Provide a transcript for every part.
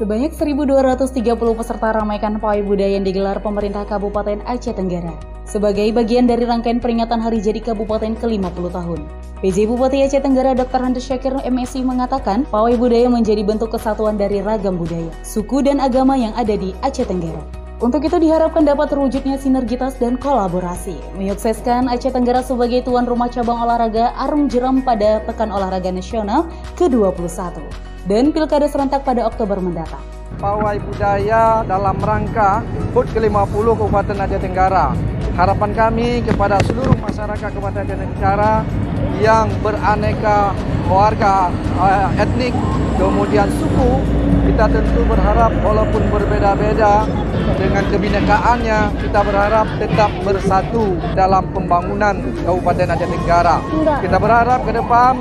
Sebanyak 1.230 peserta ramaikan pawai budaya yang digelar pemerintah Kabupaten Aceh Tenggara sebagai bagian dari rangkaian peringatan Hari Jadi Kabupaten ke-50 tahun. PJ Bupati Aceh Tenggara Dr. Handes Syakir MSI mengatakan pawai budaya menjadi bentuk kesatuan dari ragam budaya, suku dan agama yang ada di Aceh Tenggara. Untuk itu diharapkan dapat terwujudnya sinergitas dan kolaborasi, menyukseskan Aceh Tenggara sebagai tuan rumah cabang olahraga Arung Jeram pada Pekan Olahraga Nasional ke-21 dan Pilkada serentak pada Oktober mendatang. Pawai budaya dalam rangka HUT ke-50 Kabupaten Aceh Tenggara. Harapan kami kepada seluruh masyarakat Kabupaten Aceh Tenggara yang beraneka warga etnik, kemudian suku, kita tentu berharap walaupun berbeda-beda dengan kebinekaannya, kita berharap tetap bersatu dalam pembangunan Kabupaten Aceh Tenggara. Kita berharap ke depan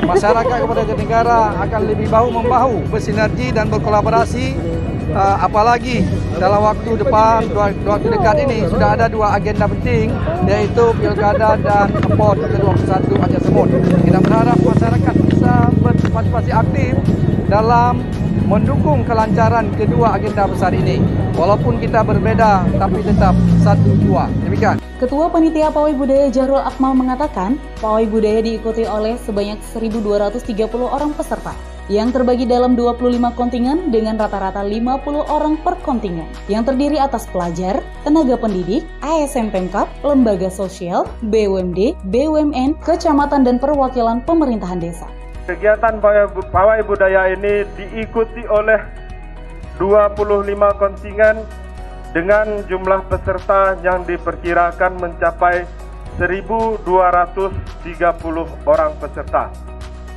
masyarakat Kabupaten Aceh Tenggara akan lebih bahu-membahu, bersinergi dan berkolaborasi. Apalagi dalam waktu dekat ini sudah ada dua agenda penting, yaitu Pilkada dan PON ke-21 Aceh Semut. Kita berharap masyarakat bisa berpartisipasi aktif dalam mendukung kelancaran kedua agenda besar ini. Walaupun kita berbeda, tapi tetap satu jua. Demikian. Ketua Panitia Pawai Budaya Jahrul Akmal mengatakan, pawai budaya diikuti oleh sebanyak 1.230 orang peserta yang terbagi dalam 25 kontingen dengan rata-rata 50 orang per kontingen yang terdiri atas pelajar, tenaga pendidik, ASN Pemkab, lembaga sosial, BUMD, BUMN, kecamatan dan perwakilan pemerintahan desa. Kegiatan pawai budaya ini diikuti oleh 25 kontingen dengan jumlah peserta yang diperkirakan mencapai 1.230 orang peserta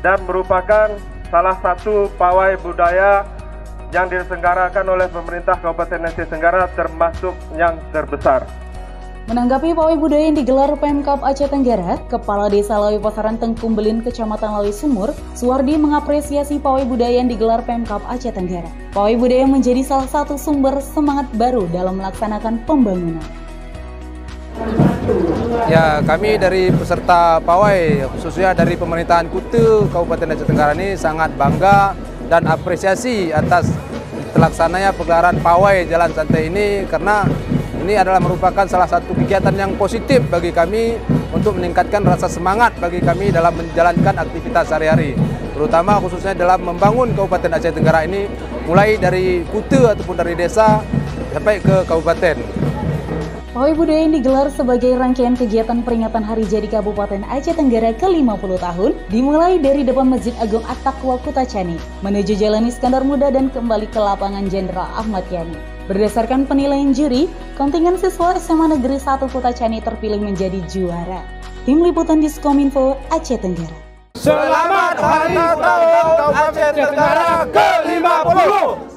dan merupakan salah satu pawai budaya yang diselenggarakan oleh pemerintah Kabupaten Aceh Tenggara termasuk yang terbesar. Menanggapi pawai budaya yang digelar Pemkab Aceh Tenggara, Kepala Desa Lawi Pasaran Tengkumbelin Kecamatan Lawi Sumur, Suwardi mengapresiasi pawai budaya yang digelar Pemkab Aceh Tenggara. Pawai budaya menjadi salah satu sumber semangat baru dalam melaksanakan pembangunan. Ya, kami dari peserta pawai, khususnya dari pemerintahan Kuta Kabupaten Aceh Tenggara ini sangat bangga dan apresiasi atas terlaksananya pegelaran pawai Jalan Santai ini, karena ini adalah merupakan salah satu kegiatan yang positif bagi kami untuk meningkatkan rasa semangat bagi kami dalam menjalankan aktivitas sehari-hari, terutama khususnya dalam membangun Kabupaten Aceh Tenggara ini, mulai dari Kuta ataupun dari desa sampai ke kabupaten. Pawai budaya yang digelar sebagai rangkaian kegiatan peringatan Hari Jadi Kabupaten Aceh Tenggara ke-50 tahun dimulai dari depan Masjid Agung At-Taqwa Kutacani menuju Jalan Iskandar Muda dan kembali ke lapangan Jenderal Ahmad Yani. Berdasarkan penilaian juri, kontingen siswa SMA Negeri 1 Kutacani terpilih menjadi juara. Tim Liputan Diskominfo Aceh Tenggara. Selamat Hari Ulang Tahun Aceh Tenggara ke-50.